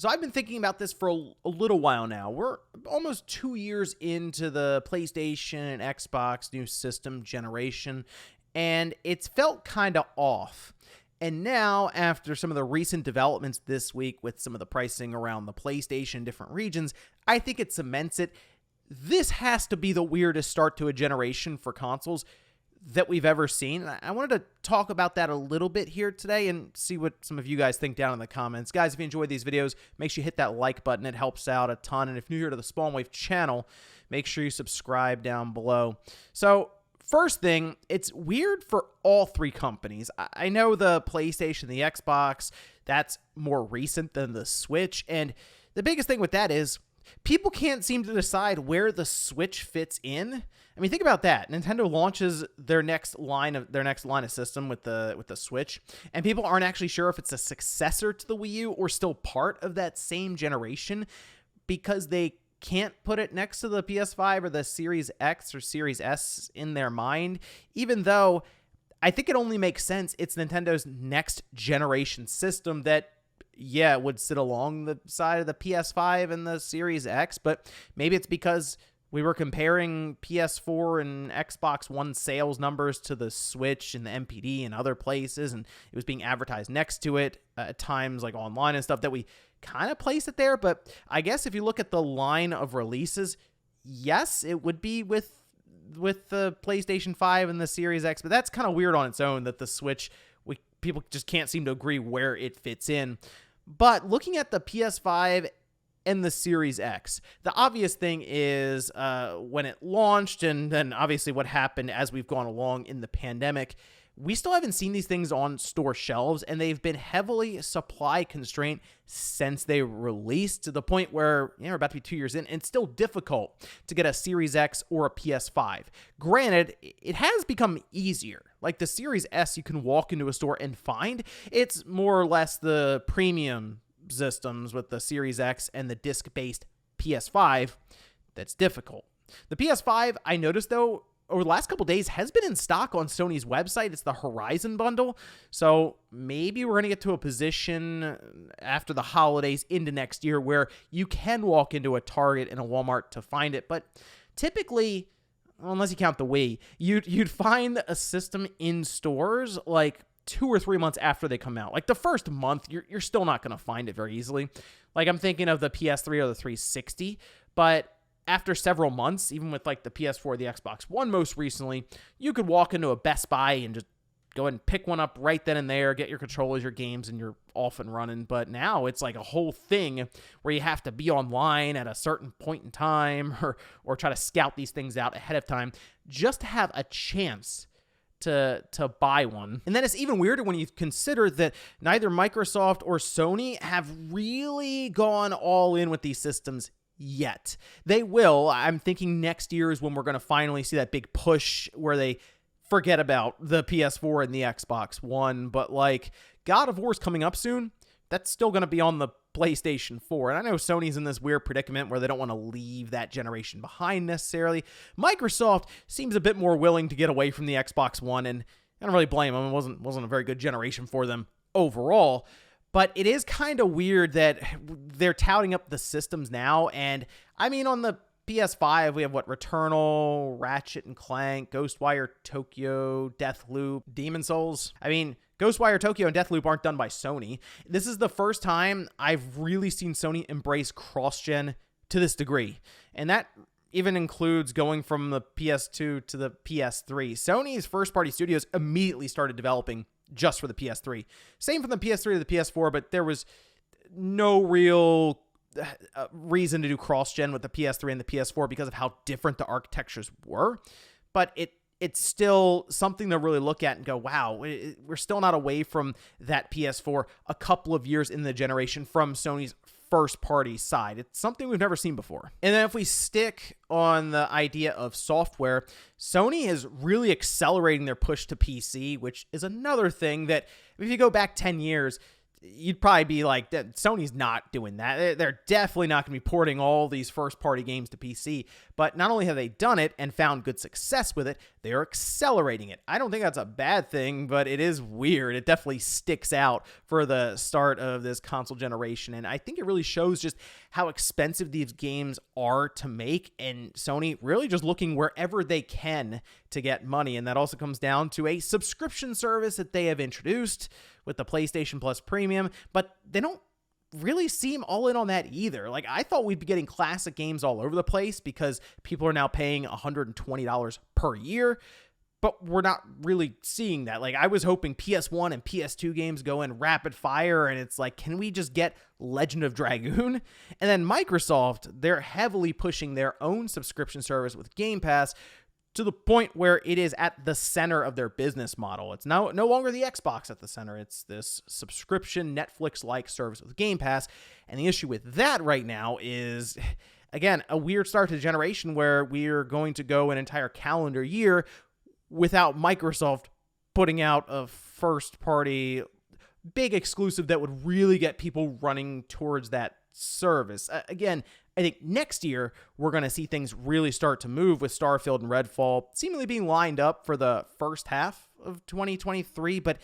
So I've been thinking about this for a little while now. We're almost 2 years into the PlayStation and Xbox new system generation, and it's felt kind of off. And now, after some of the recent developments this week with some of the pricing around the PlayStation in different regions, I think it cements it. This has to be the weirdest start to a generation for consoles that we've ever seen. And I wanted to talk about that a little bit here today and see what some of you guys think down in the comments. Guys, if you enjoy these videos, make sure you hit that like button. It helps out a ton. And if you're new here to the Spawn Wave channel, make sure you subscribe down below. So first thing, it's weird for all three companies. I know the PlayStation, the Xbox, that's more recent than the Switch. And the biggest thing with that is people can't seem to decide where the Switch fits in. I mean, think about that. Nintendo launches their next line of system with the Switch, and people aren't actually sure if it's a successor to the Wii U or still part of that same generation because they can't put it next to the PS5 or the Series X or Series S in their mind, even though I think it only makes sense. It's Nintendo's next generation system that, yeah, it would sit along the side of the PS5 and the Series X, but maybe it's because we were comparing PS4 and Xbox One sales numbers to the Switch and the MPD and other places, and it was being advertised next to it at times, like online and stuff, that we kind of place it there. But I guess if you look at the line of releases, yes, it would be with the PlayStation 5 and the Series X, but that's kind of weird on its own that the Switch, people just can't seem to agree where it fits in. But looking at the PS5 and the Series X, the obvious thing is when it launched, and then obviously what happened as we've gone along in the pandemic, we still haven't seen these things on store shelves, and they've been heavily supply constrained since they released, to the point where we're about to be 2 years in, and it's still difficult to get a Series X or a PS5. Granted, it has become easier. Like the Series S, you can walk into a store and find. It's more or less the premium systems with the Series X and the disc-based PS5 that's difficult. The PS5, I noticed though, over the last couple days has been in stock on Sony's website. It's the Horizon bundle. So maybe we're going to get to a position after the holidays into next year where you can walk into a Target and a Walmart to find it. But typically, unless you count the Wii, you'd find a system in stores like 2 or 3 months after they come out. Like the first month, you're still not going to find it very easily. Like I'm thinking of the PS3 or the 360, but after several months, even with like the PS4, the Xbox One most recently, you could walk into a Best Buy and just go ahead and pick one up right then and there, get your controllers, your games, and you're off and running. But now it's like a whole thing where you have to be online at a certain point in time or try to scout these things out ahead of time just to have a chance to buy one. And then it's even weirder when you consider that neither Microsoft or Sony have really gone all in with these systems yet. They will. I'm thinking next year is when we're going to finally see that big push where they forget about the PS4 and the Xbox One. But like God of War is coming up soon. That's still going to be on the PlayStation 4. And I know Sony's in this weird predicament where they don't want to leave that generation behind necessarily. Microsoft seems a bit more willing to get away from the Xbox One, and I don't really blame them. It wasn't a very good generation for them overall. But it is kind of weird that they're touting up the systems now. And I mean, on the PS5, we have Returnal, Ratchet and Clank, Ghostwire Tokyo, Deathloop, Demon Souls. I mean, Ghostwire Tokyo and Deathloop aren't done by Sony. This is the first time I've really seen Sony embrace cross-gen to this degree. And that even includes going from the PS2 to the PS3. Sony's first-party studios immediately started developing just for the PS3. Same from the PS3 to the PS4, but there was no real reason to do cross-gen with the PS3 and the PS4 because of how different the architectures were. But it's still something to really look at and go, wow, we're still not away from that PS4 a couple of years in the generation from Sony's first-party side. It's something we've never seen before. And then if we stick on the idea of software, Sony is really accelerating their push to PC, which is another thing that if you go back 10 years, you'd probably be like, Sony's not doing that. They're definitely not going to be porting all these first-party games to PC. But not only have they done it and found good success with it, they're accelerating it. I don't think that's a bad thing, but it is weird. It definitely sticks out for the start of this console generation, and I think it really shows just how expensive these games are to make, and Sony really just looking wherever they can to get money. And that also comes down to a subscription service that they have introduced with the PlayStation Plus Premium, but they don't really seem all in on that either. Like, I thought we'd be getting classic games all over the place because people are now paying $120 per year, but we're not really seeing that. Like, I was hoping PS1 and PS2 games go in rapid fire, and it's like, can we just get Legend of Dragoon? And then Microsoft, they're heavily pushing their own subscription service with Game Pass, to the point where it is at the center of their business model. It's now no longer the Xbox at the center. It's this subscription Netflix-like service with Game Pass. And the issue with that right now is, again, a weird start to the generation where we're going to go an entire calendar year without Microsoft putting out a first-party big exclusive that would really get people running towards that service. Again, I think next year we're going to see things really start to move with Starfield and Redfall seemingly being lined up for the first half of 2023, but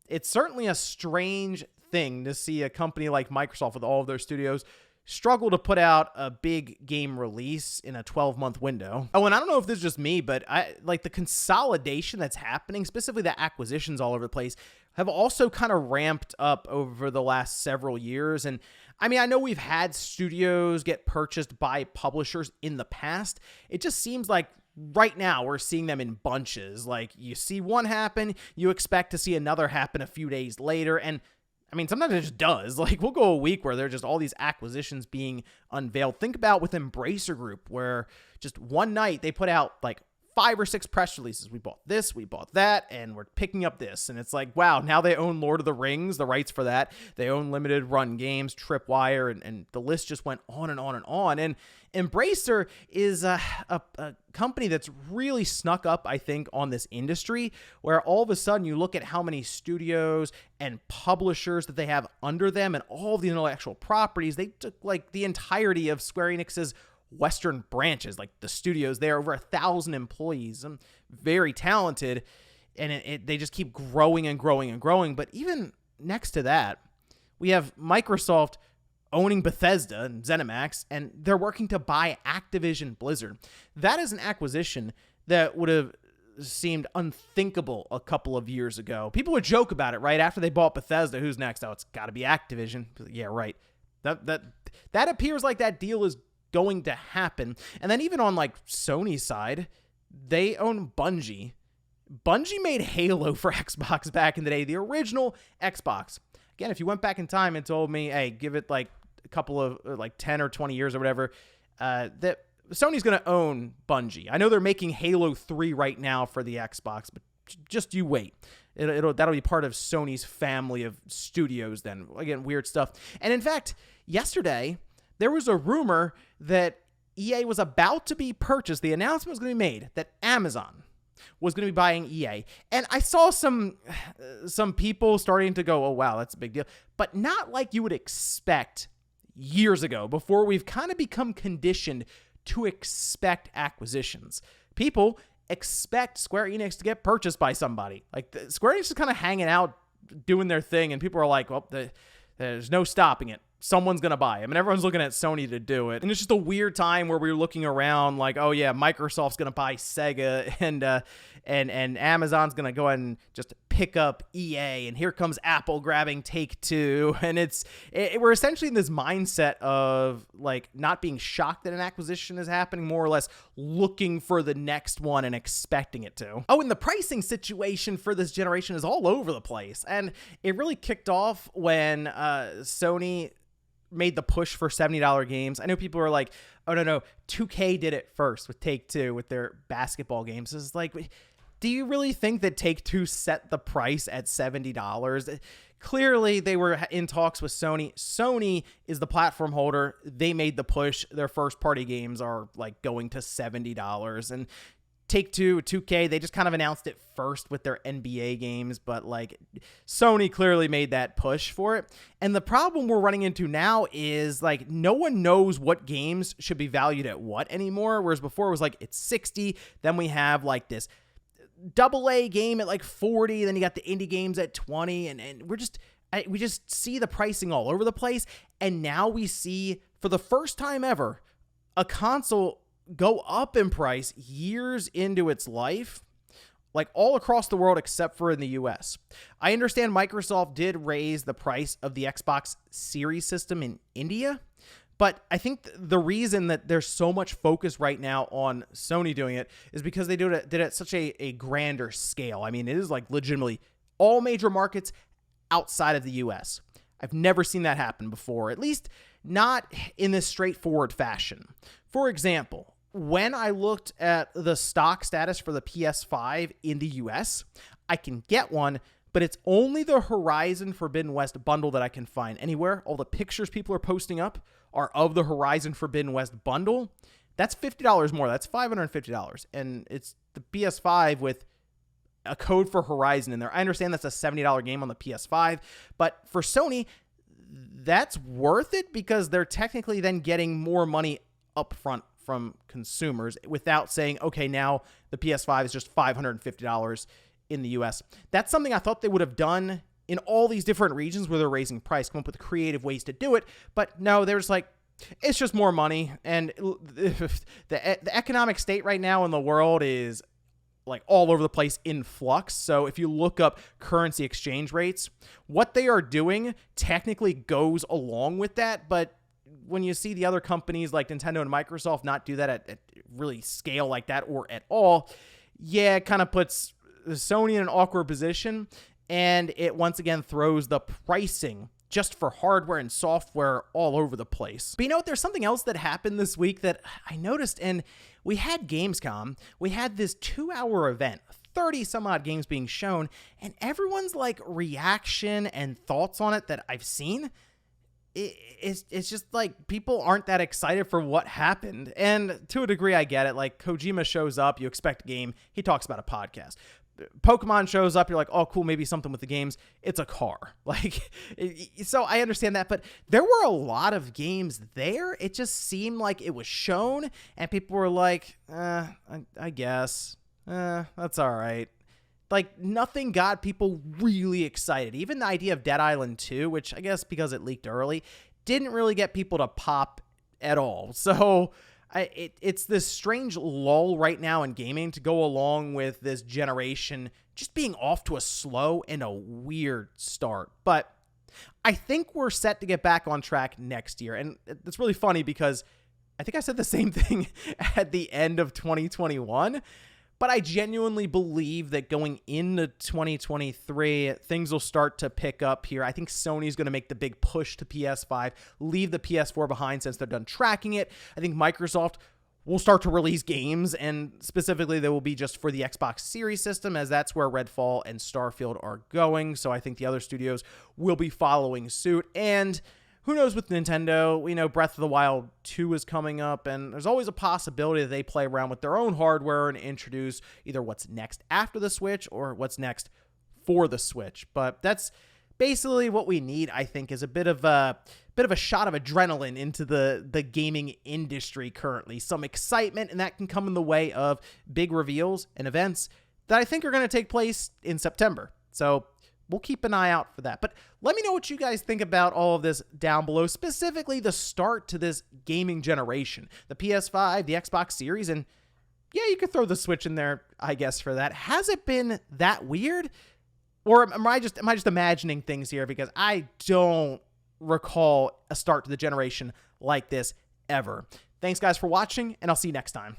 it's certainly a strange thing to see a company like Microsoft with all of their studios struggle to put out a big game release in a 12-month window. Oh, and I don't know if this is just me, but I like the consolidation that's happening, specifically the acquisitions all over the place, have also kind of ramped up over the last several years. And I mean, I know we've had studios get purchased by publishers in the past. It just seems like right now we're seeing them in bunches. Like, you see one happen, you expect to see another happen a few days later. And I mean, sometimes it just does. Like, we'll go a week where there are just all these acquisitions being unveiled. Think about with Embracer Group, where just one night they put out like 5 or 6 press releases. We bought this, we bought that, and we're picking up this. And it's like, wow, now they own Lord of the Rings, the rights for that. They own limited run games, Tripwire, and the list just went on and on and on. And Embracer is a company that's really snuck up, I think, on this industry, where all of a sudden you look at how many studios and publishers that they have under them and all of the intellectual properties. They took like the entirety of Square Enix's Western branches, like the studios there, over 1,000 employees, very talented, and they just keep growing and growing and growing. But even next to that, we have Microsoft owning Bethesda and ZeniMax, and they're working to buy Activision Blizzard. That is an acquisition that would have seemed unthinkable a couple of years ago. People would joke about it, right? After they bought Bethesda, who's next? Oh, it's got to be Activision. Yeah, right. That appears like that deal is going to happen. And then even on like Sony's side, they own Bungie. Bungie made Halo for Xbox back in the day, the original Xbox. Again, if you went back in time and told me, hey, give it like a couple of like 10 or 20 years or whatever, that Sony's going to own Bungie. I know they're making Halo 3 right now for the Xbox, but just you wait. That'll be part of Sony's family of studios then. Again, weird stuff. And in fact, yesterday, there was a rumor that EA was about to be purchased. The announcement was going to be made that Amazon was going to be buying EA. And I saw some people starting to go, oh, wow, that's a big deal. But not like you would expect years ago, before we've kind of become conditioned to expect acquisitions. People expect Square Enix to get purchased by somebody. Like, Square Enix is kind of hanging out, doing their thing, and people are like, well, there's no stopping it. Someone's going to buy them. And everyone's looking at Sony to do it. And it's just a weird time where we're looking around like, oh yeah, Microsoft's going to buy Sega and Amazon's going to go ahead and just pick up EA. And here comes Apple grabbing Take-Two. And we're essentially in this mindset of like not being shocked that an acquisition is happening, more or less looking for the next one and expecting it to. Oh, and the pricing situation for this generation is all over the place. And it really kicked off when Sony made the push for $70 games. I know people are like, oh, no, 2K did it first with Take-Two with their basketball games. It's like, do you really think that Take-Two set the price at $70? Clearly, they were in talks with Sony. Sony is the platform holder. They made the push. Their first-party games are like going to $70. And Take-Two, 2K, they just kind of announced it first with their NBA games, but like Sony clearly made that push for it. And the problem we're running into now is like no one knows what games should be valued at what anymore, whereas before it was like it's 60, then we have like this AA game at like 40, then you got the indie games at 20, and we just see the pricing all over the place. And now we see, for the first time ever, a console go up in price years into its life, like all across the world except for in the US. I understand Microsoft did raise the price of the Xbox Series system in India, but I think the reason that there's so much focus right now on Sony doing it is because they did it at such a grander scale. I mean, it is like legitimately all major markets outside of the US. I've never seen that happen before, at least not in this straightforward fashion. For example, when I looked at the stock status for the PS5 in the US, I can get one, but it's only the Horizon Forbidden West bundle that I can find anywhere. All the pictures people are posting up are of the Horizon Forbidden West bundle. That's $50 more. That's $550. And it's the PS5 with a code for Horizon in there. I understand that's a $70 game on the PS5, but for Sony, that's worth it because they're technically then getting more money up front from consumers without saying, okay, now the PS5 is just $550 in the US. That's something I thought they would have done in all these different regions where they're raising price, come up with creative ways to do it. But no, there's like, it's just more money. And the economic state right now in the world is like all over the place in flux. So if you look up currency exchange rates, what they are doing technically goes along with that. But when you see the other companies like Nintendo and Microsoft not do that at really scale like that or at all, yeah, it kind of puts Sony in an awkward position. And it once again throws the pricing just for hardware and software all over the place. But you know what? There's something else that happened this week that I noticed, and we had Gamescom. We had this 2-hour event, 30 some odd games being shown, and everyone's like reaction and thoughts on it that I've seen, it's just like people aren't that excited for what happened. And to a degree, I get it. Like Kojima shows up, you expect a game, he talks about a podcast. Pokemon shows up, you're like, oh, cool, maybe something with the games. It's a car. Like, so I understand that, but there were a lot of games there. It just seemed like it was shown, and people were like, I guess, that's all right. Like, nothing got people really excited. Even the idea of Dead Island 2, which I guess because it leaked early, didn't really get people to pop at all. So it's this strange lull right now in gaming to go along with this generation just being off to a slow and a weird start. But I think we're set to get back on track next year. And it's really funny because I think I said the same thing at the end of 2021. But I genuinely believe that going into 2023, things will start to pick up here. I think Sony's going to make the big push to PS5, leave the PS4 behind since they're done tracking it. I think Microsoft will start to release games, and specifically they will be just for the Xbox Series system, as that's where Redfall and Starfield are going. So I think the other studios will be following suit. And who knows with Nintendo? We know Breath of the Wild 2 is coming up, and there's always a possibility that they play around with their own hardware and introduce either what's next after the Switch or what's next for the Switch. But that's basically what we need, I think, is a bit of a shot of adrenaline into the gaming industry currently. Some excitement, and that can come in the way of big reveals and events that I think are going to take place in September. So we'll keep an eye out for that. But let me know what you guys think about all of this down below, specifically the start to this gaming generation. The PS5, the Xbox Series, and yeah, you could throw the Switch in there, I guess, for that. Has it been that weird? Or am I just imagining things here? Because I don't recall a start to the generation like this ever. Thanks, guys, for watching, and I'll see you next time.